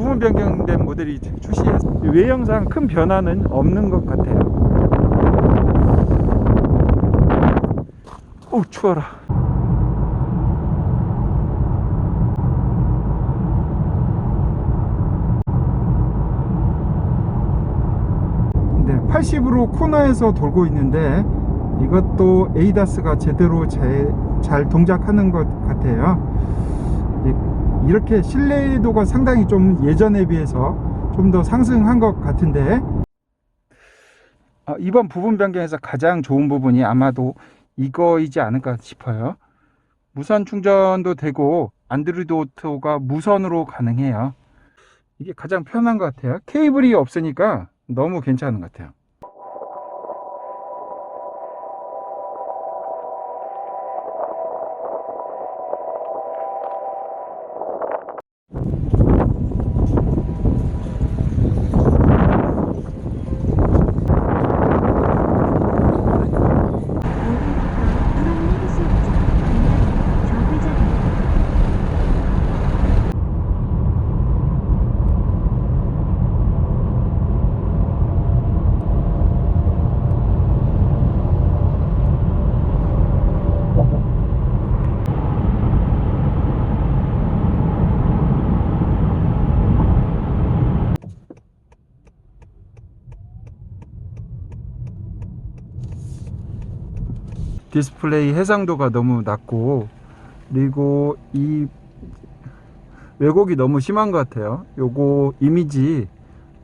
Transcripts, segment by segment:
부분 변경된 모델이 출시해서 외형상 큰 변화는 없는 것 같아요. 오, 추워라. 네, 80으로 코너에서 돌고 있는데 이것도 에이다스가 제대로 잘 동작하는 것 같아요. 이렇게 신뢰도가 상당히 좀 예전에 비해서 좀 더 상승한 것 같은데, 이번 부분 변경에서 가장 좋은 부분이 아마도 이거이지 않을까 싶어요. 무선 충전도 되고 안드로이드 오토가 무선으로 가능해요. 이게 가장 편한 것 같아요. 케이블이 없으니까 너무 괜찮은 것 같아요. 디스플레이 해상도가 너무 낮고, 그리고 이 왜곡이 너무 심한 것 같아요. 요거 이미지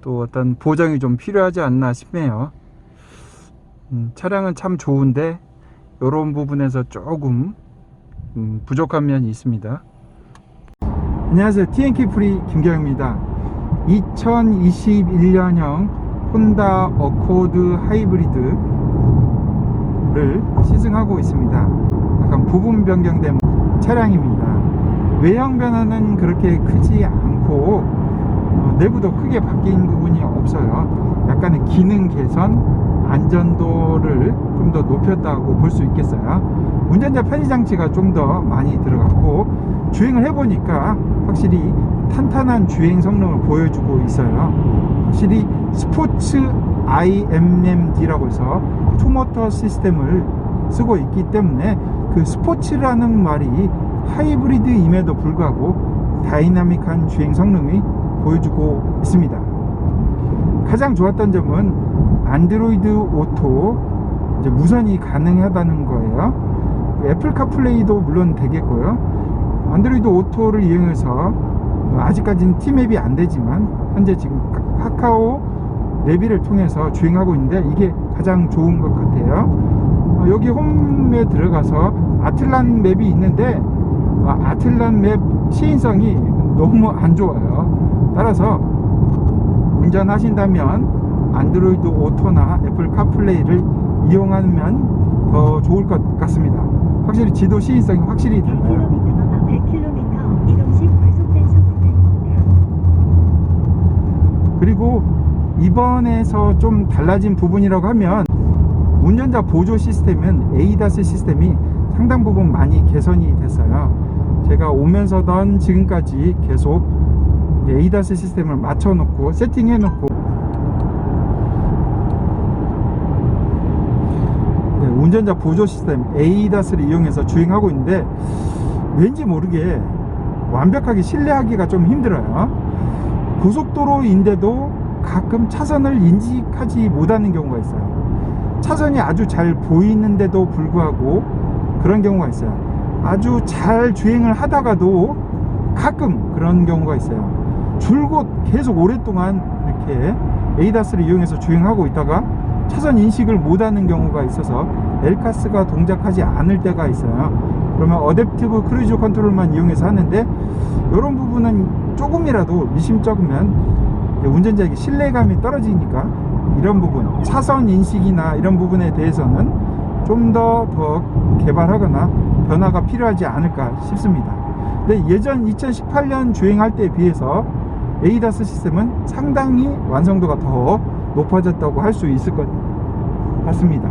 또 어떤 보정이 좀 필요하지 않나 싶네요. 차량은 참 좋은데 이런 부분에서 조금 부족한 면이 있습니다. 안녕하세요, TNK 프리 김경입니다. 2021년형 혼다 어코드 하이브리드를 시승하고 있습니다. 약간 부분 변경된 차량입니다. 외형 변화는 그렇게 크지 않고 내부도 크게 바뀐 부분이 없어요. 약간의 기능 개선, 안전도를 좀 더 높였다고 볼 수 있겠어요. 운전자 편의장치가 좀 더 많이 들어갔고, 주행을 해보니까 확실히 탄탄한 주행 성능을 보여주고 있어요. 확실히 스포츠 IMMD라고 해서 투모터 시스템을 쓰고 있기 때문에 그 스포츠라는 말이 하이브리드임에도 불구하고 다이나믹한 주행 성능이 보여주고 있습니다. 가장 좋았던 점은 안드로이드 오토 이제 무선이 가능하다는 거예요. 애플 카플레이도 물론 되겠고요. 안드로이드 오토를 이용해서 아직까지는 T맵이 안 되지만 현재 지금 카카오 내비를 통해서 주행하고 있는데 이게 가장 좋은 것 같아요. 여기 홈에 들어가서 아틀란 맵이 있는데 아틀란 맵 시인성이 너무 안 좋아요. 따라서 운전하신다면 안드로이드 오토나 애플 카플레이를 이용하면 더 좋을 것 같습니다. 확실히 지도 시인성이 확실히 달라요. 100km 이동식 과속단 속도입니다. 그리고 이번에서 좀 달라진 부분이라고 하면 운전자 보조 시스템은 에이다스 시스템이 상당 부분 많이 개선이 됐어요. 제가 오면서던 지금까지 계속 에이다스 시스템을 맞춰 놓고 세팅해 놓고 운전자 보조 시스템 에이다스를 이용해서 주행하고 있는데 왠지 모르게 완벽하게 신뢰하기가 좀 힘들어요. 고속도로인데도 가끔 차선을 인식하지 못하는 경우가 있어요. 차선이 아주 잘 보이는데도 불구하고 그런 경우가 있어요. 아주 잘 주행을 하다가도 가끔 그런 경우가 있어요. 줄곧 계속 오랫동안 이렇게 에이다스를 이용해서 주행하고 있다가 차선 인식을 못하는 경우가 있어서 엘카스가 동작하지 않을 때가 있어요. 그러면 어댑티브 크루즈 컨트롤만 이용해서 하는데 이런 부분은 조금이라도 미심쩍으면 운전자에게 신뢰감이 떨어지니까 이런 부분, 차선 인식이나 이런 부분에 대해서는 좀 더 개발하거나 변화가 필요하지 않을까 싶습니다. 근데 예전 2018년 주행할 때에 비해서 에이다스 시스템은 상당히 완성도가 더 높아졌다고 할 수 있을 것 같습니다.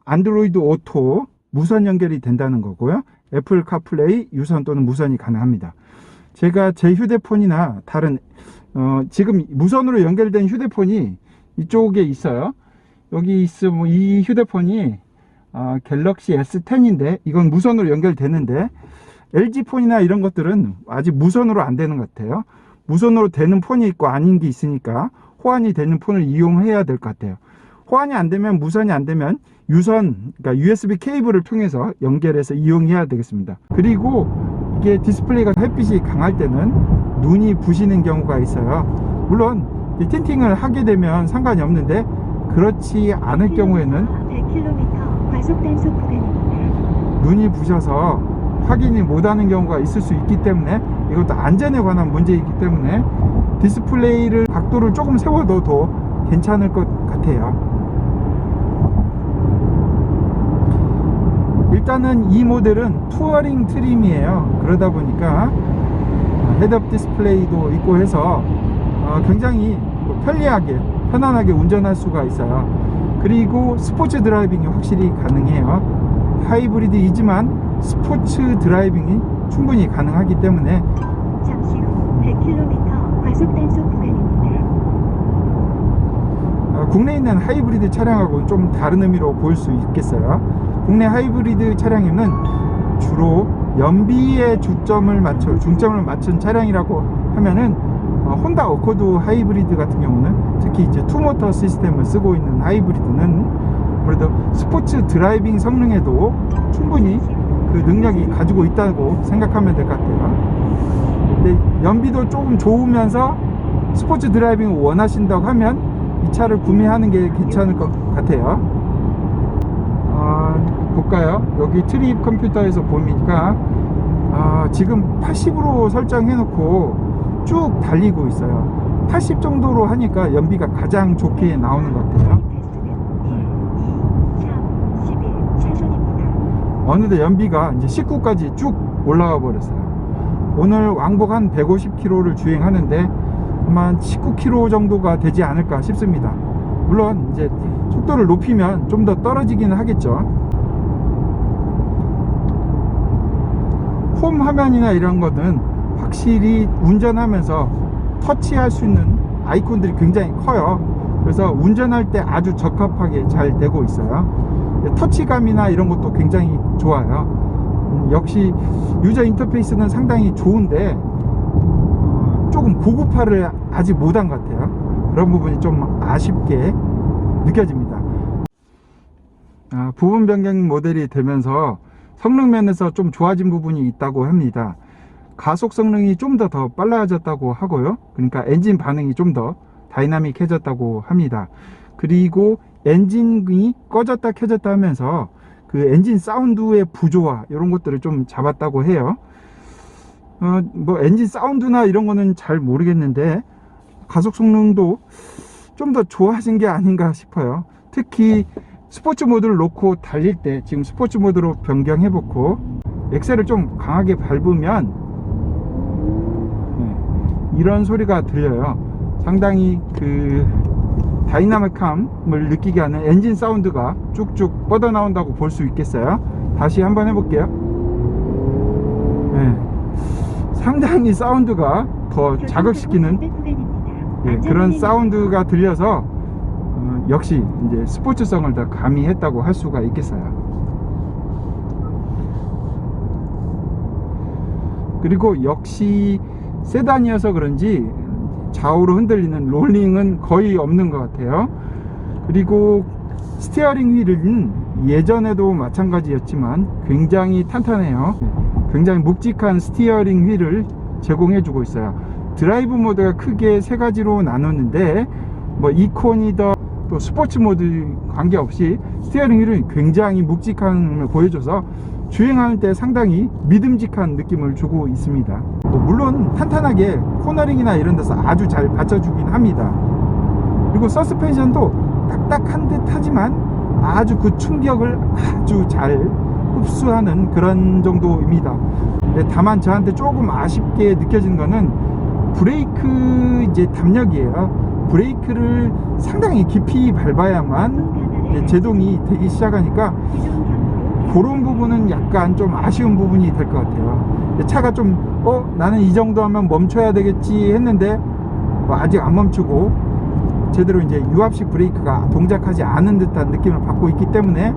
안드로이드 오토 무선 연결이 된다는 거고요. 애플 카플레이 유선 또는 무선이 가능합니다. 제가 제 휴대폰이나 다른 지금 무선으로 연결된 휴대폰이 이쪽에 있어요. 여기 있으면 이 휴대폰이 갤럭시 S10인데 이건 무선으로 연결되는데 LG폰이나 이런 것들은 아직 무선으로 안 되는 것 같아요. 무선으로 되는 폰이 있고 아닌 게 있으니까 호환이 되는 폰을 이용해야 될 것 같아요. 호환이 안 되면, 무선이 안 되면 유선, 그러니까 USB 케이블을 통해서 연결해서 이용해야 되겠습니다. 그리고 이게 디스플레이가 햇빛이 강할 때는 눈이 부시는 경우가 있어요. 물론 틴팅을 하게 되면 상관이 없는데 그렇지 않을 경우에는 100km 과속 단속 구간입니다. 눈이 부셔서 확인이 못하는 경우가 있을 수 있기 때문에 이것도 안전에 관한 문제이기 때문에 디스플레이를 각도를 조금 세워둬도 괜찮을 것 같아요. 일단은 이 모델은 투어링 트림이에요. 그러다 보니까 헤드업 디스플레이도 있고 해서 굉장히 편리하게 편안하게 운전할 수가 있어요. 그리고 스포츠 드라이빙이 확실히 가능해요. 하이브리드이지만 스포츠 드라이빙이 충분히 가능하기 때문에 잠시 후 100km 과속 단속 구간입니다. 국내에 있는 하이브리드 차량하고 좀 다른 의미로 보일 수 있겠어요. 국내 하이브리드 차량에는 주로 연비에 중점을 맞춘 차량이라고 하면은 혼다 어코드 하이브리드 같은 경우는 특히 이제 투모터 시스템을 쓰고 있는 하이브리드는 그래도 스포츠 드라이빙 성능에도 충분히 그 능력이 가지고 있다고 생각하면 될 것 같아요. 근데 연비도 조금 좋으면서 스포츠 드라이빙을 원하신다고 하면 이 차를 구매하는 게 괜찮을 것 같아요. 볼까요? 여기 트립 컴퓨터에서 보니까 지금 80으로 설정해 놓고 쭉 달리고 있어요. 80 정도로 하니까 연비가 가장 좋게 나오는 것 같아요. 어느덧 연비가 이제 19까지 쭉 올라가 버렸어요. 오늘 왕복 한 150km를 주행하는데 아마 19km 정도가 되지 않을까 싶습니다. 물론 이제 속도를 높이면 좀 더 떨어지기는 하겠죠. 홈 화면이나 이런 거는 확실히 운전하면서 터치할 수 있는 아이콘들이 굉장히 커요. 그래서 운전할 때 아주 적합하게 잘 되고 있어요. 터치감이나 이런 것도 굉장히 좋아요. 역시 유저 인터페이스는 상당히 좋은데 조금 고급화를 아직 못한 것 같아요. 그런 부분이 좀 아쉽게 느껴집니다. 부분 변경 모델이 되면서 성능 면에서 좀 좋아진 부분이 있다고 합니다. 가속 성능이 좀 더 빨라졌다고 하고요. 그러니까 엔진 반응이 좀 더 다이나믹해졌다고 합니다. 그리고 엔진이 꺼졌다 켜졌다 하면서 그 엔진 사운드의 부조화 이런 것들을 좀 잡았다고 해요. 뭐 엔진 사운드나 이런 거는 잘 모르겠는데 가속 성능도 좀 더 좋아진 게 아닌가 싶어요. 특히 스포츠 모드를 놓고 달릴 때 지금 스포츠 모드로 변경해 보고 엑셀을 좀 강하게 밟으면 이런 소리가 들려요. 상당히 그 다이나믹함을 느끼게 하는 엔진 사운드가 쭉쭉 뻗어 나온다고 볼 수 있겠어요. 다시 한번 해볼게요. 상당히 사운드가 더 자극시키는 그런 사운드가 들려서 역시 이제 스포츠성을 더 가미했다고 할 수가 있겠어요. 그리고 역시 세단이어서 그런지 좌우로 흔들리는 롤링은 거의 없는 것 같아요. 그리고 스티어링 휠은 예전에도 마찬가지였지만 굉장히 탄탄해요. 굉장히 묵직한 스티어링 휠을 제공해 주고 있어요. 드라이브 모드가 크게 세 가지로 나눴는데 뭐 이코니더 또 스포츠 모드 관계없이 스티어링 휠은 굉장히 묵직함을 보여줘서 주행할 때 상당히 믿음직한 느낌을 주고 있습니다. 물론 탄탄하게 코너링이나 이런 데서 아주 잘 받쳐주긴 합니다. 그리고 서스펜션도 딱딱한 듯 하지만 아주 그 충격을 아주 잘 흡수하는 그런 정도입니다. 다만 저한테 조금 아쉽게 느껴지는 거는 브레이크 이제 담력이에요. 브레이크를 상당히 깊이 밟아야만 제동이 되기 시작하니까 그런 부분은 약간 좀 아쉬운 부분이 될 것 같아요. 차가 좀 나는 이 정도 하면 멈춰야 되겠지 했는데 아직 안 멈추고 제대로 이제 유압식 브레이크가 동작하지 않은 듯한 느낌을 받고 있기 때문에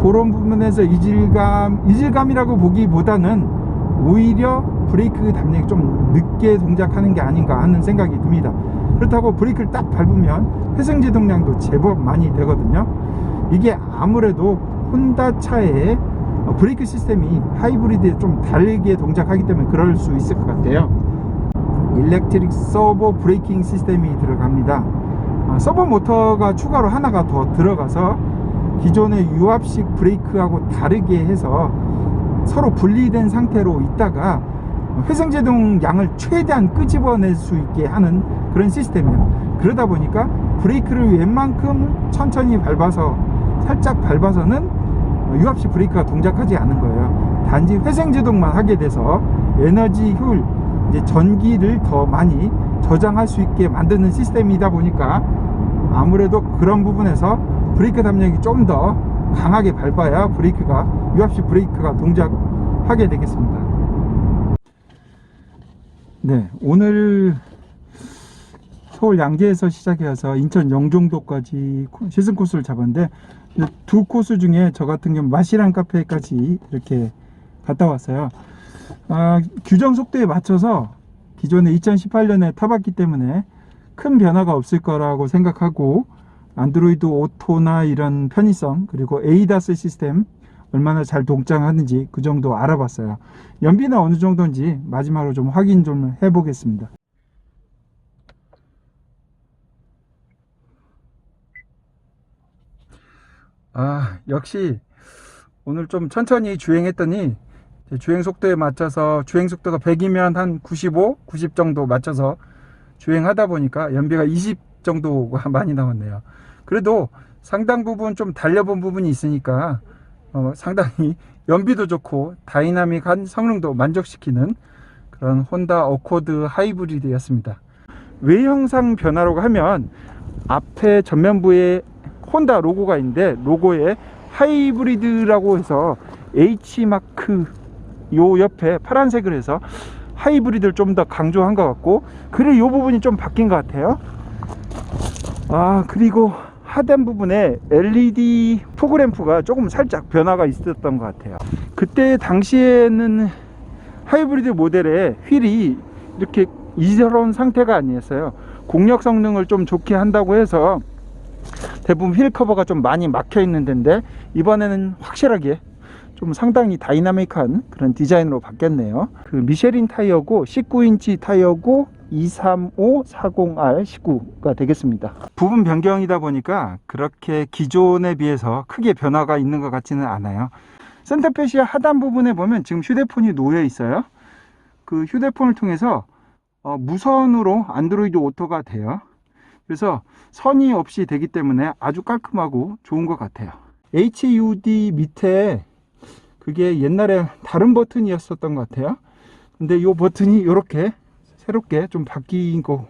그런 부분에서 이질감이라고 보기보다는 오히려 브레이크 담력이 좀 늦게 동작하는 게 아닌가 하는 생각이 듭니다. 그렇다고 브레이크를 딱 밟으면 회생제동량도 제법 많이 되거든요. 이게 아무래도 혼다 차의 브레이크 시스템이 하이브리드에 좀 다르게 동작하기 때문에 그럴 수 있을 것 같아요. 일렉트릭 서버 브레이킹 시스템이 들어갑니다. 서버 모터가 추가로 하나가 더 들어가서 기존의 유압식 브레이크하고 다르게 해서 서로 분리된 상태로 있다가 회생제동 양을 최대한 끄집어낼 수 있게 하는 그런 시스템이에요. 그러다 보니까 브레이크를 웬만큼 천천히 밟아서 살짝 밟아서는 유압식 브레이크가 동작하지 않은 거예요. 단지 회생제동만 하게 돼서 에너지 효율, 이제 전기를 더 많이 저장할 수 있게 만드는 시스템이다 보니까 아무래도 그런 부분에서 브레이크 담력이 좀 더 강하게 밟아야 유압식 브레이크가 동작하게 되겠습니다. 네, 오늘 서울 양재에서 시작해서 인천 영종도까지 시즌 코스를 잡았는데 두 코스 중에 저 같은 경우 마시랑 카페까지 이렇게 갔다 왔어요. 규정 속도에 맞춰서 기존에 2018년에 타봤기 때문에 큰 변화가 없을 거라고 생각하고 안드로이드 오토나 이런 편의성 그리고 에이다스 시스템 얼마나 잘 동작하는지 그 정도 알아봤어요. 연비는 어느 정도인지 마지막으로 좀 확인 좀 해보겠습니다. 역시 오늘 좀 천천히 주행했더니 주행 속도에 맞춰서 주행 속도가 100이면 한 95, 90 정도 맞춰서 주행하다 보니까 연비가 20 정도가 많이 나왔네요. 그래도 상당 부분 좀 달려본 부분이 있으니까 상당히 연비도 좋고 다이나믹한 성능도 만족시키는 그런 혼다 어코드 하이브리드였습니다. 외형상 변화라고 하면 앞에 전면부에 혼다 로고가 있는데 로고에 하이브리드라고 해서 H마크 요 옆에 파란색을 해서 하이브리드를 좀 더 강조한 것 같고 그래 요 부분이 좀 바뀐 것 같아요. 그리고 하단 부분에 LED 포그램프가 조금 살짝 변화가 있었던 것 같아요. 그때 당시에는 하이브리드 모델의 휠이 이렇게 이런 상태가 아니었어요. 공력 성능을 좀 좋게 한다고 해서 대부분 휠 커버가 좀 많이 막혀 있는 데인데 이번에는 확실하게 좀 상당히 다이나믹한 그런 디자인으로 바뀌었네요. 그 미쉐린 타이어고 19인치 타이어고 23540R19가 되겠습니다. 부분 변경이다 보니까 그렇게 기존에 비해서 크게 변화가 있는 것 같지는 않아요. 센터페시아 하단 부분에 보면 지금 휴대폰이 놓여 있어요. 그 휴대폰을 통해서 무선으로 안드로이드 오토가 돼요. 그래서 선이 없이 되기 때문에 아주 깔끔하고 좋은 것 같아요. HUD 밑에 그게 옛날에 다른 버튼이었었던 것 같아요. 근데 이 버튼이 이렇게 새롭게 좀 바뀐 거,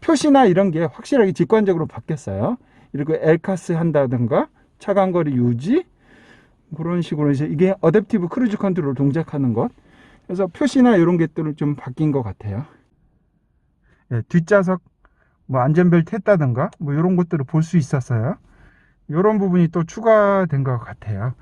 표시나 이런 게 확실하게 직관적으로 바뀌었어요. 그리고 엘카스 한다든가 차간거리 유지 그런 식으로 이제 이게 어댑티브 크루즈 컨트롤 동작하는 것, 그래서 표시나 이런 것들은 좀 바뀐 것 같아요. 뒷좌석 안전벨트 했다든가 이런 것들을 볼 수 있었어요. 이런 부분이 또 추가된 것 같아요.